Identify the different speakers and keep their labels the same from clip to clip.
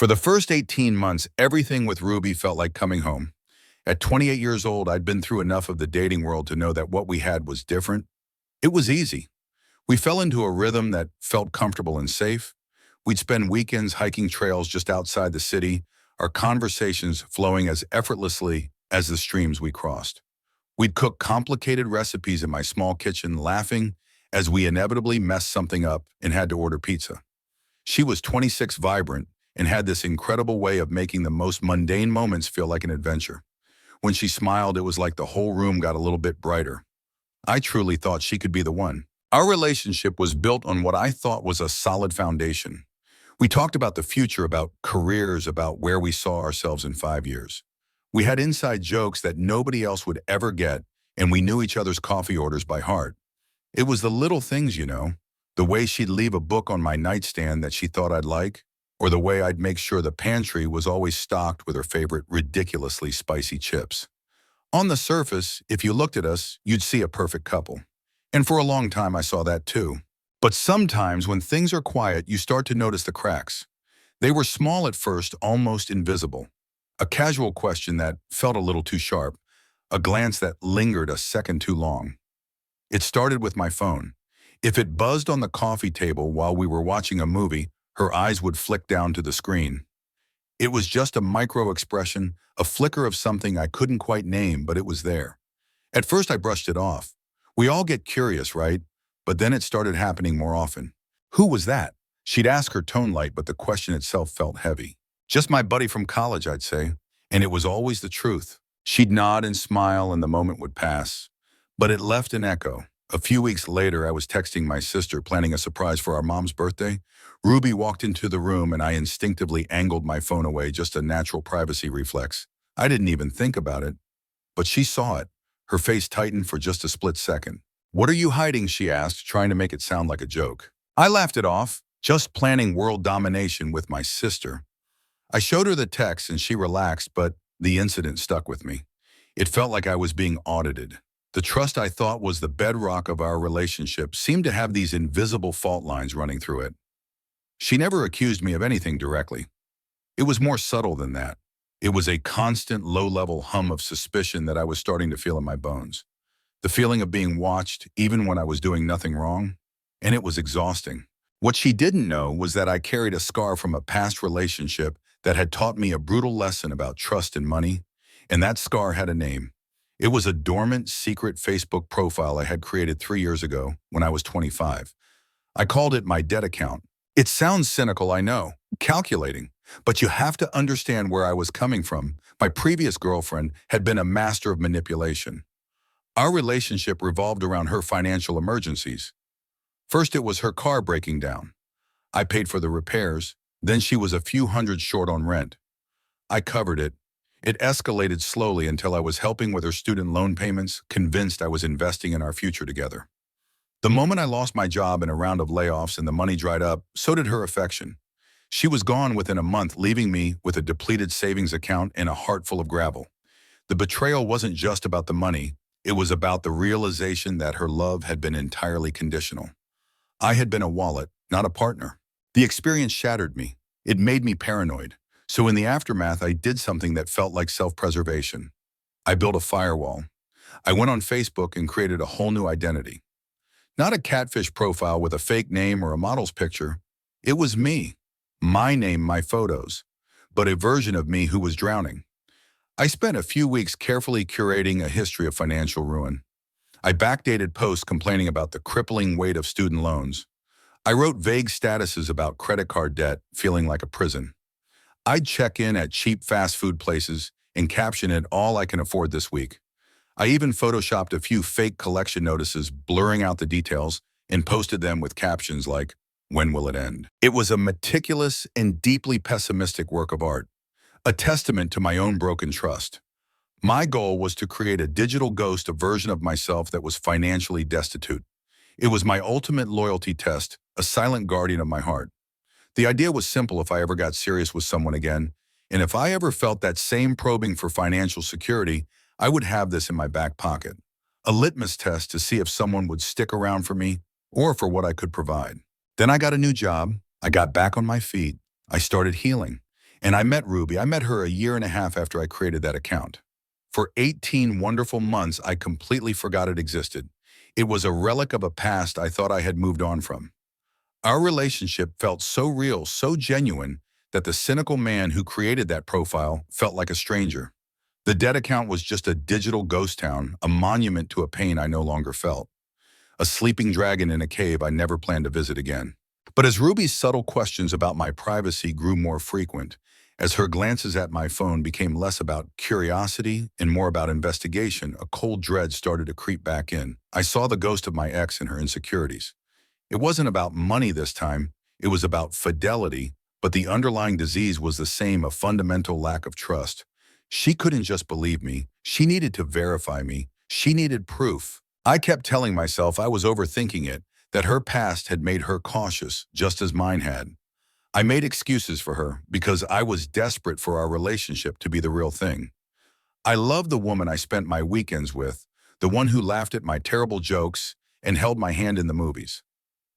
Speaker 1: For the first 18 months, everything with Ruby felt like coming home. At 28 years old, I'd been through enough of the dating world to know that what we had was different. It was easy. We fell into a rhythm that felt comfortable and safe. We'd spend weekends hiking trails just outside the city, our conversations flowing as effortlessly as the streams we crossed. We'd cook complicated recipes in my small kitchen, laughing as we inevitably messed something up and had to order pizza. She was 26, vibrant, and had this incredible way of making the most mundane moments feel like an adventure. When she smiled, it was like the whole room got a little bit brighter. I truly thought she could be the one. Our relationship was built on what I thought was a solid foundation. We talked about the future, about careers, about where we saw ourselves in 5 years. We had inside jokes that nobody else would ever get, and we knew each other's coffee orders by heart. It was the little things, the way she'd leave a book on my nightstand that she thought I'd like, or the way I'd make sure the pantry was always stocked with her favorite ridiculously spicy chips. On the surface, if you looked at us, you'd see a perfect couple. And for a long time, I saw that too. But sometimes when things are quiet, you start to notice the cracks. They were small at first, almost invisible. A casual question that felt a little too sharp, a glance that lingered a second too long. It started with my phone. If it buzzed on the coffee table while we were watching a movie, her eyes would flick down to the screen. It was just a micro expression, a flicker of something I couldn't quite name, but it was there. At first I brushed it off. We all get curious, right? But then it started happening more often. Who was that? She'd ask, her tone light, but the question itself felt heavy. Just my buddy from college, I'd say. And it was always the truth. She'd nod and smile and the moment would pass. But it left an echo. A few weeks later, I was texting my sister, planning a surprise for our mom's birthday. Ruby walked into the room and I instinctively angled my phone away, just a natural privacy reflex. I didn't even think about it. But she saw it. Her face tightened for just a split second. "What are you hiding?" she asked, trying to make it sound like a joke. I laughed it off, just planning world domination with my sister. I showed her the text and she relaxed, but the incident stuck with me. It felt like I was being audited. The trust I thought was the bedrock of our relationship seemed to have these invisible fault lines running through it. She never accused me of anything directly. It was more subtle than that. It was a constant low-level hum of suspicion that I was starting to feel in my bones. The feeling of being watched, even when I was doing nothing wrong. And it was exhausting. What she didn't know was that I carried a scar from a past relationship that had taught me a brutal lesson about trust and money. And that scar had a name. It was a dormant, secret Facebook profile I had created 3 years ago when I was 25. I called it my debt account. It sounds cynical, I know, calculating, but you have to understand where I was coming from. My previous girlfriend had been a master of manipulation. Our relationship revolved around her financial emergencies. First, it was her car breaking down. I paid for the repairs. Then she was a few hundred short on rent. I covered it. It escalated slowly until I was helping with her student loan payments, convinced I was investing in our future together. The moment I lost my job in a round of layoffs and the money dried up, so did her affection. She was gone within a month, leaving me with a depleted savings account and a heart full of gravel. The betrayal wasn't just about the money. It was about the realization that her love had been entirely conditional. I had been a wallet, not a partner. The experience shattered me. It made me paranoid. So in the aftermath, I did something that felt like self-preservation. I built a firewall. I went on Facebook and created a whole new identity. Not a catfish profile with a fake name or a model's picture. It was me. My name, my photos. But a version of me who was drowning. I spent a few weeks carefully curating a history of financial ruin. I backdated posts complaining about the crippling weight of student loans. I wrote vague statuses about credit card debt, feeling like a prison. I'd check in at cheap fast food places and caption it, "All I can afford this week." I even photoshopped a few fake collection notices, blurring out the details, and posted them with captions like, "When will it end?" It was a meticulous and deeply pessimistic work of art, a testament to my own broken trust. My goal was to create a digital ghost, a version of myself that was financially destitute. It was my ultimate loyalty test, a silent guardian of my heart. The idea was simple: if I ever got serious with someone again, and if I ever felt that same probing for financial security, I would have this in my back pocket. A litmus test to see if someone would stick around for me or for what I could provide. Then I got a new job. I got back on my feet. I started healing. And I met Ruby. I met her a year and a half after I created that account. For 18 wonderful months, I completely forgot it existed. It was a relic of a past I thought I had moved on from. Our relationship felt so real, so genuine, that the cynical man who created that profile felt like a stranger. The dead account was just a digital ghost town, a monument to a pain I no longer felt. A sleeping dragon in a cave I never planned to visit again. But as Ruby's subtle questions about my privacy grew more frequent, as her glances at my phone became less about curiosity and more about investigation, a cold dread started to creep back in. I saw the ghost of my ex and her insecurities. It wasn't about money this time, it was about fidelity, but the underlying disease was the same, a fundamental lack of trust. She couldn't just believe me, she needed to verify me, she needed proof. I kept telling myself I was overthinking it, that her past had made her cautious, just as mine had. I made excuses for her because I was desperate for our relationship to be the real thing. I loved the woman I spent my weekends with, the one who laughed at my terrible jokes and held my hand in the movies.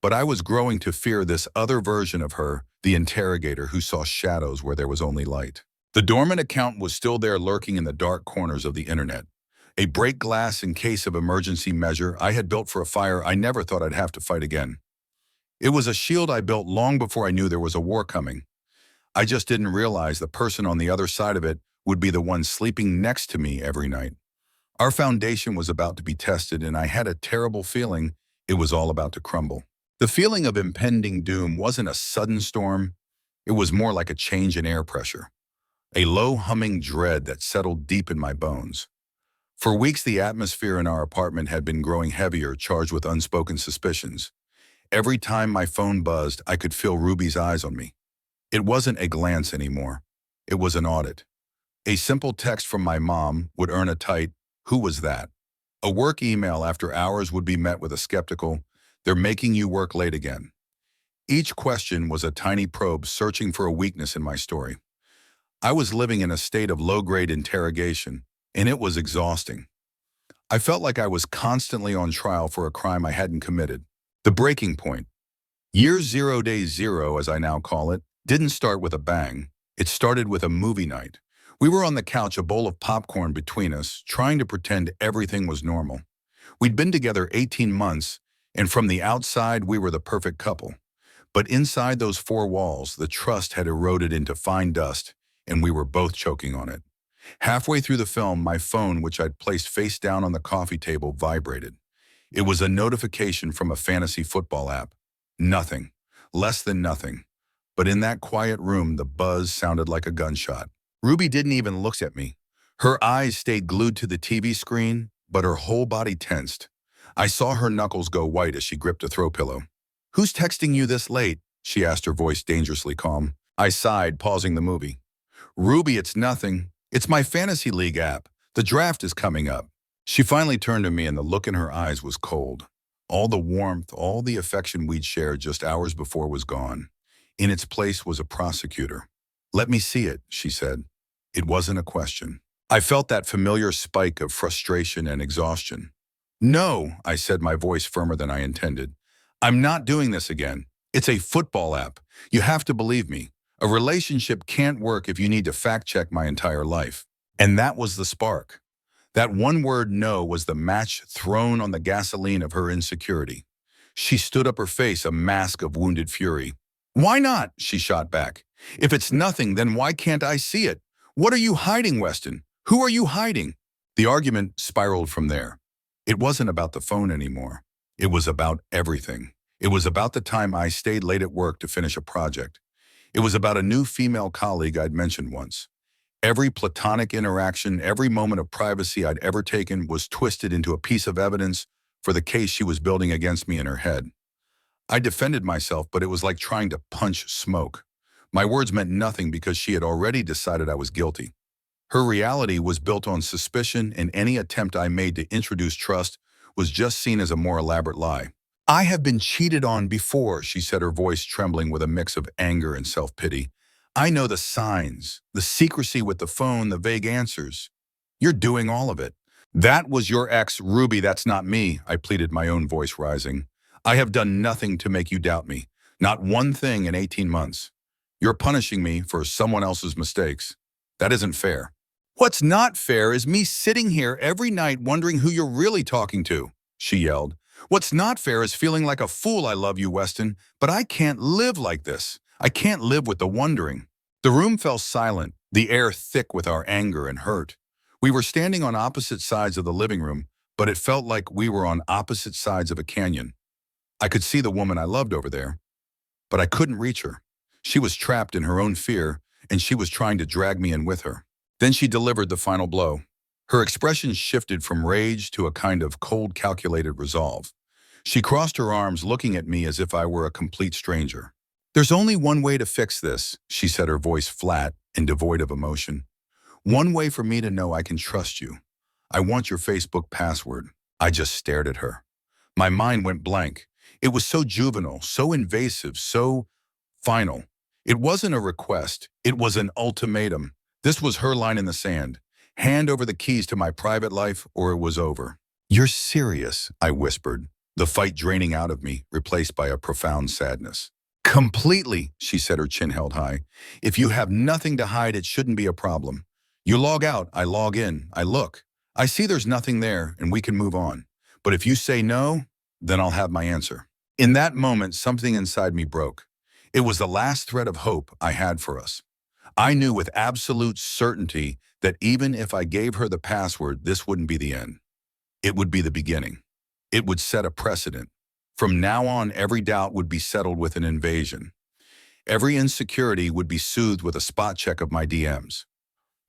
Speaker 1: But I was growing to fear this other version of her, the interrogator who saw shadows where there was only light. The dormant account was still there, lurking in the dark corners of the internet. A break glass in case of emergency measure I had built for a fire I never thought I'd have to fight again. It was a shield I built long before I knew there was a war coming. I just didn't realize the person on the other side of it would be the one sleeping next to me every night. Our foundation was about to be tested, and I had a terrible feeling it was all about to crumble. The feeling of impending doom wasn't a sudden storm. It was more like a change in air pressure, a low humming dread that settled deep in my bones. For weeks, the atmosphere in our apartment had been growing heavier, charged with unspoken suspicions. Every time my phone buzzed, I could feel Ruby's eyes on me. It wasn't a glance anymore. It was an audit. A simple text from my mom would earn a tight, "Who was that?" A work email after hours would be met with a skeptical, "They're making you work late again." Each question was a tiny probe searching for a weakness in my story. I was living in a state of low-grade interrogation, and it was exhausting. I felt like I was constantly on trial for a crime I hadn't committed. The breaking point, year zero, day zero, as I now call it, didn't start with a bang. It started with a movie night. We were on the couch, a bowl of popcorn between us, trying to pretend everything was normal. We'd been together 18 months, and from the outside, we were the perfect couple. But inside those four walls, the trust had eroded into fine dust, and we were both choking on it. Halfway through the film, my phone, which I'd placed face down on the coffee table, vibrated. It was a notification from a fantasy football app. Nothing. Less than nothing. But in that quiet room, the buzz sounded like a gunshot. Ruby didn't even look at me. Her eyes stayed glued to the TV screen, but her whole body tensed. I saw her knuckles go white as she gripped a throw pillow. "Who's texting you this late?" she asked, her voice dangerously calm. I sighed, pausing the movie. "Ruby, it's nothing. It's my fantasy league app. The draft is coming up." She finally turned to me, and the look in her eyes was cold. All the warmth, all the affection we'd shared just hours before was gone. In its place was a prosecutor. "Let me see it," she said. It wasn't a question. I felt that familiar spike of frustration and exhaustion. "No," I said, my voice firmer than I intended. "I'm not doing this again. It's a football app. You have to believe me. A relationship can't work if you need to fact-check my entire life." And that was the spark. That one word, "no," was the match thrown on the gasoline of her insecurity. She stood up, her face a mask of wounded fury. "Why not?" she shot back. "If it's nothing, then why can't I see it? What are you hiding, Weston? Who are you hiding?" The argument spiraled from there. It wasn't about the phone anymore. It was about everything. It was about the time I stayed late at work to finish a project. It was about a new female colleague I'd mentioned once. Every platonic interaction, every moment of privacy I'd ever taken was twisted into a piece of evidence for the case she was building against me in her head. I defended myself, but it was like trying to punch smoke. My words meant nothing because she had already decided I was guilty. Her reality was built on suspicion, and any attempt I made to introduce trust was just seen as a more elaborate lie. "I have been cheated on before," she said, her voice trembling with a mix of anger and self-pity. "I know the signs, the secrecy with the phone, the vague answers. You're doing all of it." "That was your ex, Ruby, that's not me," I pleaded, my own voice rising. "I have done nothing to make you doubt me. Not one thing in 18 months. You're punishing me for someone else's mistakes. That isn't fair. What's not fair is me sitting here every night wondering who you're really talking to, she yelled. What's not fair is feeling like a fool. I love you, Weston, but I can't live like this. I can't live with the wondering. The room fell silent, the air thick with our anger and hurt. We were standing on opposite sides of the living room, but it felt like we were on opposite sides of a canyon. I could see the woman I loved over there, but I couldn't reach her. She was trapped in her own fear, and she was trying to drag me in with her. Then she delivered the final blow. Her expression shifted from rage to a kind of cold, calculated resolve. She crossed her arms, looking at me as if I were a complete stranger. There's only one way to fix this, she said, her voice flat and devoid of emotion. One way for me to know I can trust you. I want your Facebook password. I just stared at her. My mind went blank. It was so juvenile, so invasive, so final. It wasn't a request. It was an ultimatum. This was her line in the sand. Hand over the keys to my private life or it was over. You're serious, I whispered, the fight draining out of me, replaced by a profound sadness. Completely, she said, her chin held high. If you have nothing to hide, it shouldn't be a problem. You log out, I log in, I look. I see there's nothing there and we can move on. But if you say no, then I'll have my answer. In that moment, something inside me broke. It was the last thread of hope I had for us. I knew with absolute certainty that even if I gave her the password, this wouldn't be the end. It would be the beginning. It would set a precedent. From now on, every doubt would be settled with an invasion. Every insecurity would be soothed with a spot check of my DMs.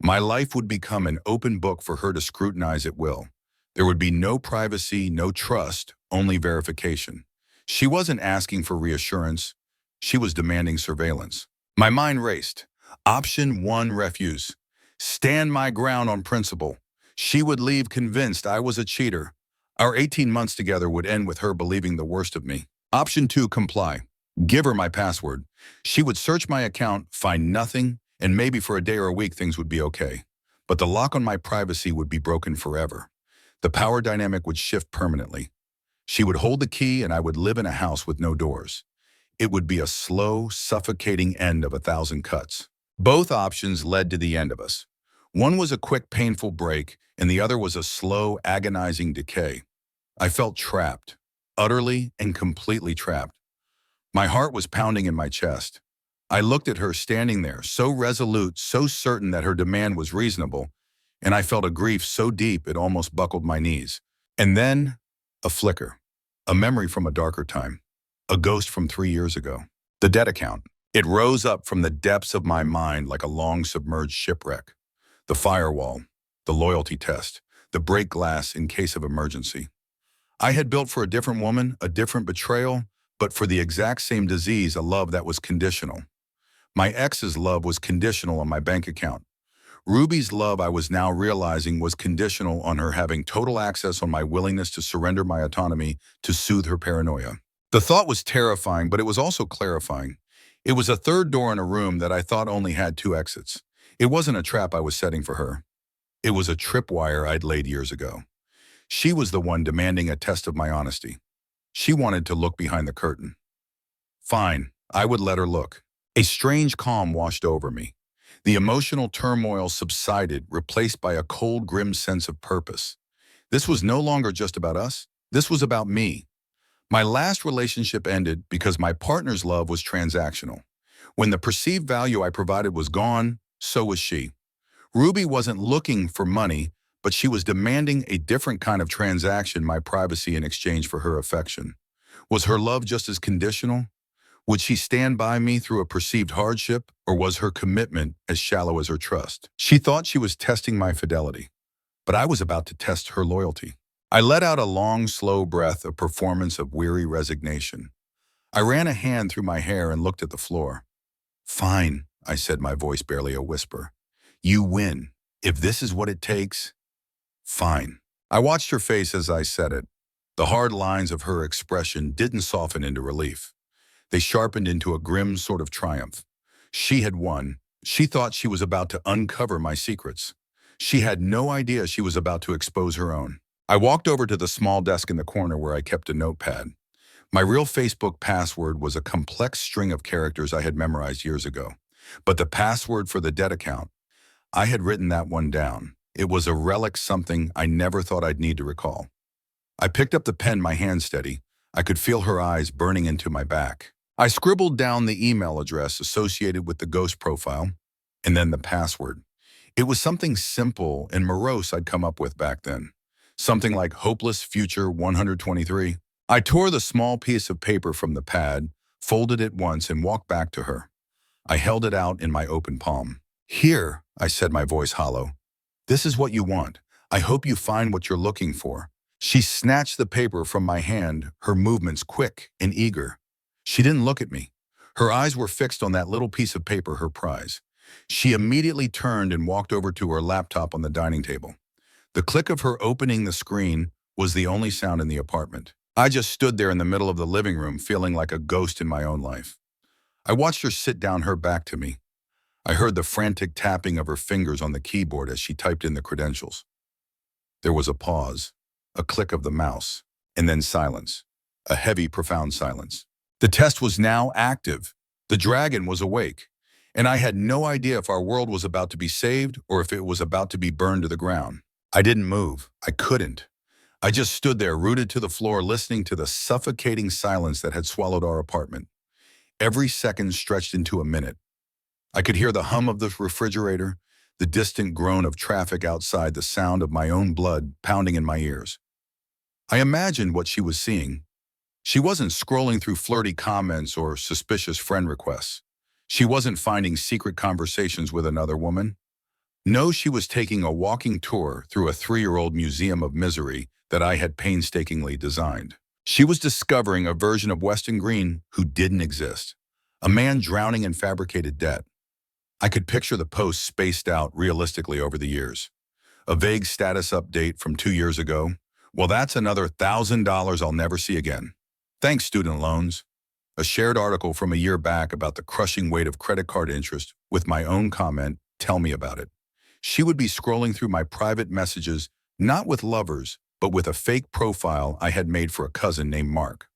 Speaker 1: My life would become an open book for her to scrutinize at will. There would be no privacy, no trust, only verification. She wasn't asking for reassurance. She was demanding surveillance. My mind raced. Option 1, refuse. Stand my ground on principle. She would leave convinced I was a cheater. Our 18 months together would end with her believing the worst of me. Option 2, comply. Give her my password. She would search my account, find nothing, and maybe for a day or a week things would be okay. But the lock on my privacy would be broken forever. The power dynamic would shift permanently. She would hold the key and I would live in a house with no doors. It would be a slow, suffocating end of 1,000 cuts. Both options led to the end of us. One was a quick, painful break, and the other was a slow, agonizing decay. I felt trapped, utterly and completely trapped. My heart was pounding in my chest. I looked at her standing there, so resolute, so certain that her demand was reasonable, and I felt a grief so deep it almost buckled my knees. And then, a flicker, a memory from a darker time, a ghost from 3 years ago. The debt account. It rose up from the depths of my mind like a long submerged shipwreck. The firewall, the loyalty test, the break glass in case of emergency. I had built for a different woman, a different betrayal, but for the exact same disease, a love that was conditional. My ex's love was conditional on my bank account. Ruby's love, I was now realizing, was conditional on her having total access on my willingness to surrender my autonomy to soothe her paranoia. The thought was terrifying, but it was also clarifying. It was a third door in a room that I thought only had 2 exits. It wasn't a trap I was setting for her. It was a tripwire I'd laid years ago. She was the one demanding a test of my honesty. She wanted to look behind the curtain. Fine, I would let her look. A strange calm washed over me. The emotional turmoil subsided, replaced by a cold, grim sense of purpose. This was no longer just about us. This was about me. My last relationship ended because my partner's love was transactional. When the perceived value I provided was gone, so was she. Ruby wasn't looking for money, but she was demanding a different kind of transaction, my privacy in exchange for her affection. Was her love just as conditional? Would she stand by me through a perceived hardship, or was her commitment as shallow as her trust? She thought she was testing my fidelity, but I was about to test her loyalty. I let out a long, slow breath, a performance of weary resignation. I ran a hand through my hair and looked at the floor. Fine, I said, my voice barely a whisper. You win. If this is what it takes, fine. I watched her face as I said it. The hard lines of her expression didn't soften into relief. They sharpened into a grim sort of triumph. She had won. She thought she was about to uncover my secrets. She had no idea she was about to expose her own. I walked over to the small desk in the corner where I kept a notepad. My real Facebook password was a complex string of characters I had memorized years ago. But the password for the debt account, I had written that one down. It was a relic, something I never thought I'd need to recall. I picked up the pen, my hand steady. I could feel her eyes burning into my back. I scribbled down the email address associated with the ghost profile, and then the password. It was something simple and morose I'd come up with back then. Something like Hopeless Future 123. I tore the small piece of paper from the pad, folded it once, and walked back to her. I held it out in my open palm. "Here," I said, my voice hollow. "This is what you want. I hope you find what you're looking for." She snatched the paper from my hand, her movements quick and eager. She didn't look at me. Her eyes were fixed on that little piece of paper, her prize. She immediately turned and walked over to her laptop on the dining table. The click of her opening the screen was the only sound in the apartment. I just stood there in the middle of the living room, feeling like a ghost in my own life. I watched her sit down, her back to me. I heard the frantic tapping of her fingers on the keyboard as she typed in the credentials. There was a pause, a click of the mouse, and then silence. A heavy, profound silence. The test was now active. The dragon was awake. And I had no idea if our world was about to be saved or if it was about to be burned to the ground. I didn't move. I couldn't. I just stood there, rooted to the floor, listening to the suffocating silence that had swallowed our apartment. Every second stretched into a minute. I could hear the hum of the refrigerator, the distant groan of traffic outside, the sound of my own blood pounding in my ears. I imagined what she was seeing. She wasn't scrolling through flirty comments or suspicious friend requests. She wasn't finding secret conversations with another woman. No, she was taking a walking tour through a 3-year-old museum of misery that I had painstakingly designed. She was discovering a version of Weston Green who didn't exist. A man drowning in fabricated debt. I could picture the posts spaced out realistically over the years. A vague status update from 2 years ago. Well, that's another $1,000 I'll never see again. Thanks, student loans. A shared article from a year back about the crushing weight of credit card interest with my own comment, "Tell me about it." She would be scrolling through my private messages, not with lovers, but with a fake profile I had made for a cousin named Mark.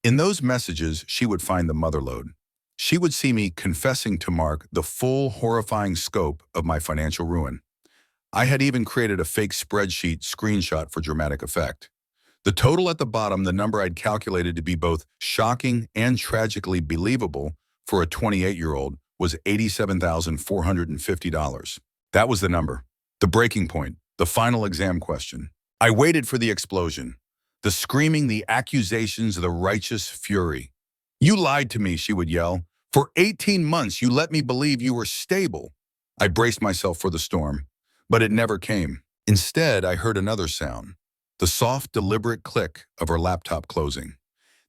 Speaker 1: In those messages, she would find the motherlode. She would see me confessing to Mark the full, horrifying scope of my financial ruin. I had even created a fake spreadsheet screenshot for dramatic effect. The total at the bottom, the number I'd calculated to be both shocking and tragically believable for a 28-year-old, was $87,450. That was the number, the breaking point, the final exam question. I waited for the explosion, the screaming, the accusations, the righteous fury. "You lied to me," she would yell. "For 18 months, you let me believe you were stable." I braced myself for the storm, but it never came. Instead, I heard another sound. The soft, deliberate click of her laptop closing,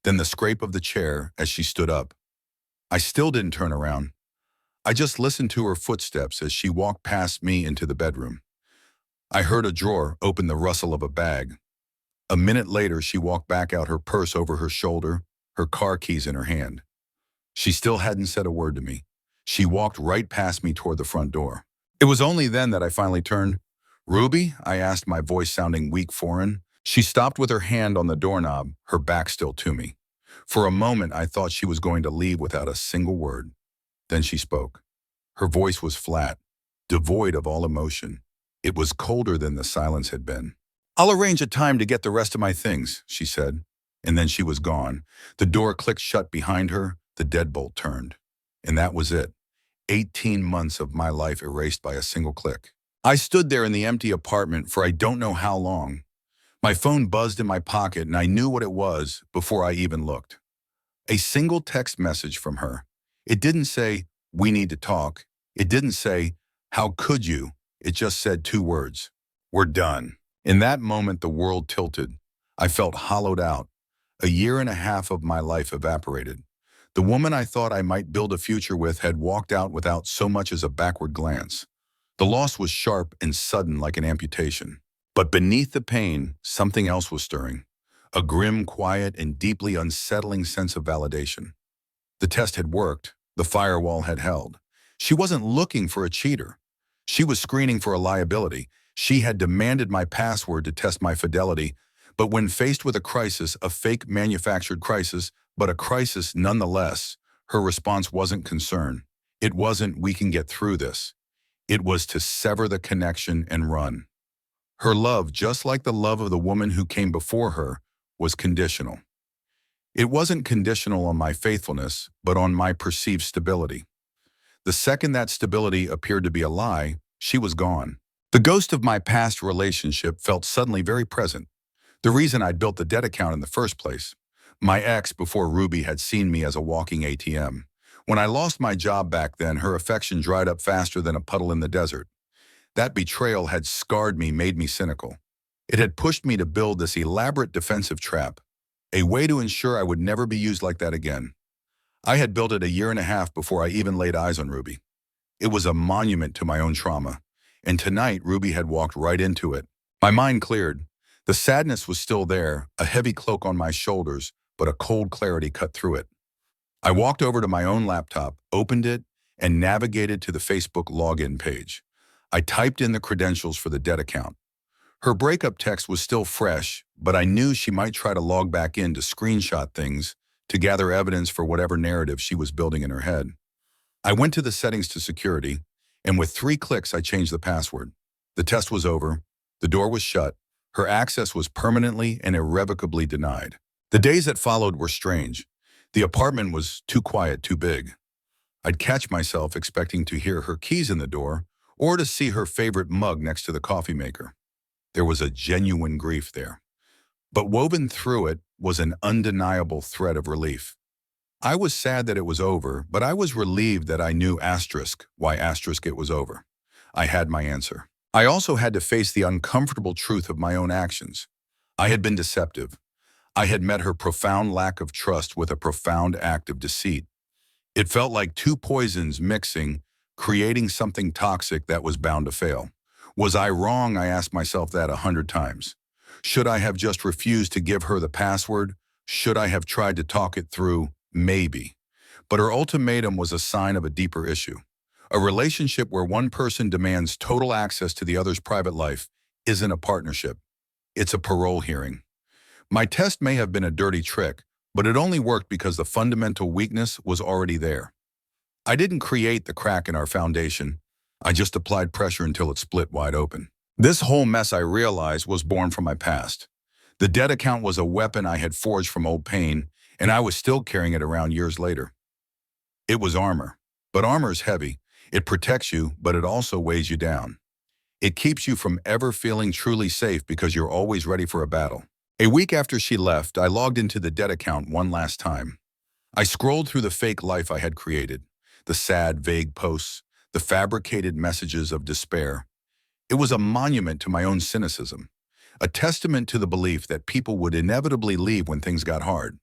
Speaker 1: then the scrape of the chair as she stood up. I still didn't turn around. I just listened to her footsteps as she walked past me into the bedroom. I heard a drawer open, the rustle of a bag. A minute later, she walked back out, her purse over her shoulder, her car keys in her hand. She still hadn't said a word to me. She walked right past me toward the front door. It was only then that I finally turned. "Ruby?" I asked, my voice sounding weak, foreign. She stopped with her hand on the doorknob, her back still to me. For a moment, I thought she was going to leave without a single word. Then she spoke. Her voice was flat, devoid of all emotion. It was colder than the silence had been. "I'll arrange a time to get the rest of my things," she said. And then she was gone. The door clicked shut behind her, the deadbolt turned. And that was it. 18 months of my life erased by a single click. I stood there in the empty apartment for I don't know how long. My phone buzzed in my pocket, and I knew what it was before I even looked. A single text message from her. It didn't say, "We need to talk." It didn't say, "How could you?" It just said 2 words. "We're done." In that moment, the world tilted. I felt hollowed out. A year and a half of my life evaporated. The woman I thought I might build a future with had walked out without so much as a backward glance. The loss was sharp and sudden, like an amputation. But beneath the pain, something else was stirring. A grim, quiet, and deeply unsettling sense of validation. The test had worked. The firewall had held. She wasn't looking for a cheater. She was screening for a liability. She had demanded my password to test my fidelity, But when faced with a crisis, a fake manufactured crisis, but a crisis nonetheless, her response wasn't concern. It wasn't, "We can get through this." It was to sever the connection and run. Her love, just like the love of the woman who came before her, was conditional. It wasn't conditional on my faithfulness, but on my perceived stability. The second that stability appeared to be a lie, she was gone. The ghost of my past relationship felt suddenly very present. The reason I'd built the debt account in the first place. My ex, before Ruby, had seen me as a walking ATM. When I lost my job back then, her affection dried up faster than a puddle in the desert. That betrayal had scarred me, made me cynical. It had pushed me to build this elaborate defensive trap, a way to ensure I would never be used like that again. I had built it a year and a half before I even laid eyes on Ruby. It was a monument to my own trauma, and tonight Ruby had walked right into it. My mind cleared. The sadness was still there, a heavy cloak on my shoulders, but a cold clarity cut through it. I walked over to my own laptop, opened it, and navigated to the Facebook login page. I typed in the credentials for the debt account. Her breakup text was still fresh, but I knew she might try to log back in to screenshot things, to gather evidence for whatever narrative she was building in her head. I went to the settings to security, and with 3 clicks I changed the password. The test was over, the door was shut, her access was permanently and irrevocably denied. The days that followed were strange. The apartment was too quiet, too big. I'd catch myself expecting to hear her keys in the door or to see her favorite mug next to the coffee maker. There was a genuine grief there. But woven through it was an undeniable thread of relief. I was sad that it was over, but I was relieved that I knew why it was over. I had my answer. I also had to face the uncomfortable truth of my own actions. I had been deceptive. I had met her profound lack of trust with a profound act of deceit. It felt like 2 poisons mixing, creating something toxic that was bound to fail. Was I wrong? I asked myself that 100 times. Should I have just refused to give her the password? Should I have tried to talk it through? Maybe. But her ultimatum was a sign of a deeper issue. A relationship where one person demands total access to the other's private life isn't a partnership. It's a parole hearing. My test may have been a dirty trick, but it only worked because the fundamental weakness was already there. I didn't create the crack in our foundation. I just applied pressure until it split wide open. This whole mess, I realized, was born from my past. The debt account was a weapon I had forged from old pain, and I was still carrying it around years later. It was armor, but armor is heavy. It protects you, but it also weighs you down. It keeps you from ever feeling truly safe because you're always ready for a battle. A week after she left, I logged into the debt account one last time. I scrolled through the fake life I had created, the sad, vague posts, the fabricated messages of despair. It was a monument to my own cynicism, a testament to the belief that people would inevitably leave when things got hard.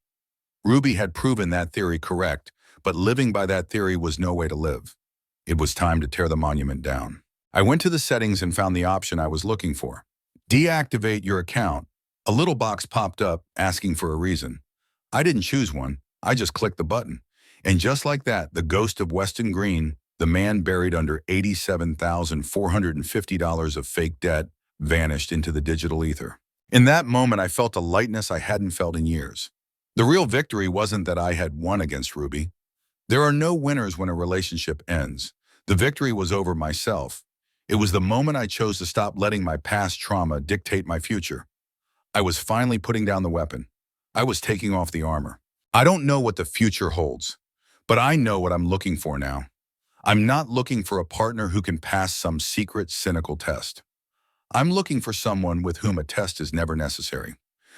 Speaker 1: Ruby had proven that theory correct, but living by that theory was no way to live. It was time to tear the monument down. I went to the settings and found the option I was looking for. Deactivate your account. A little box popped up asking for a reason. I didn't choose one. I just clicked the button. And just like that, the ghost of Weston Green, the man buried under $87,450 of fake debt, vanished into the digital ether. In that moment, I felt a lightness I hadn't felt in years. The real victory wasn't that I had won against Ruby. There are no winners when a relationship ends. The victory was over myself. It was the moment I chose to stop letting my past trauma dictate my future. I was finally putting down the weapon. I was taking off the armor. I don't know what the future holds, but I know what I'm looking for now. I'm not looking for a partner who can pass some secret, cynical test. I'm looking for someone with whom a test is never necessary.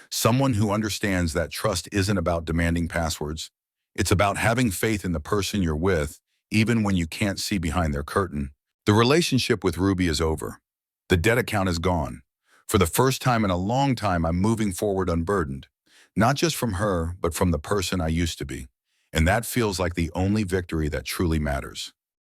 Speaker 1: Someone who understands that trust isn't about demanding passwords. It's about having faith in the person you're with, even when you can't see behind their curtain. The relationship with Ruby is over. The debt account is gone. For the first time in a long time, I'm moving forward unburdened, not just from her, but from the person I used to be. And that feels like the only victory that truly matters.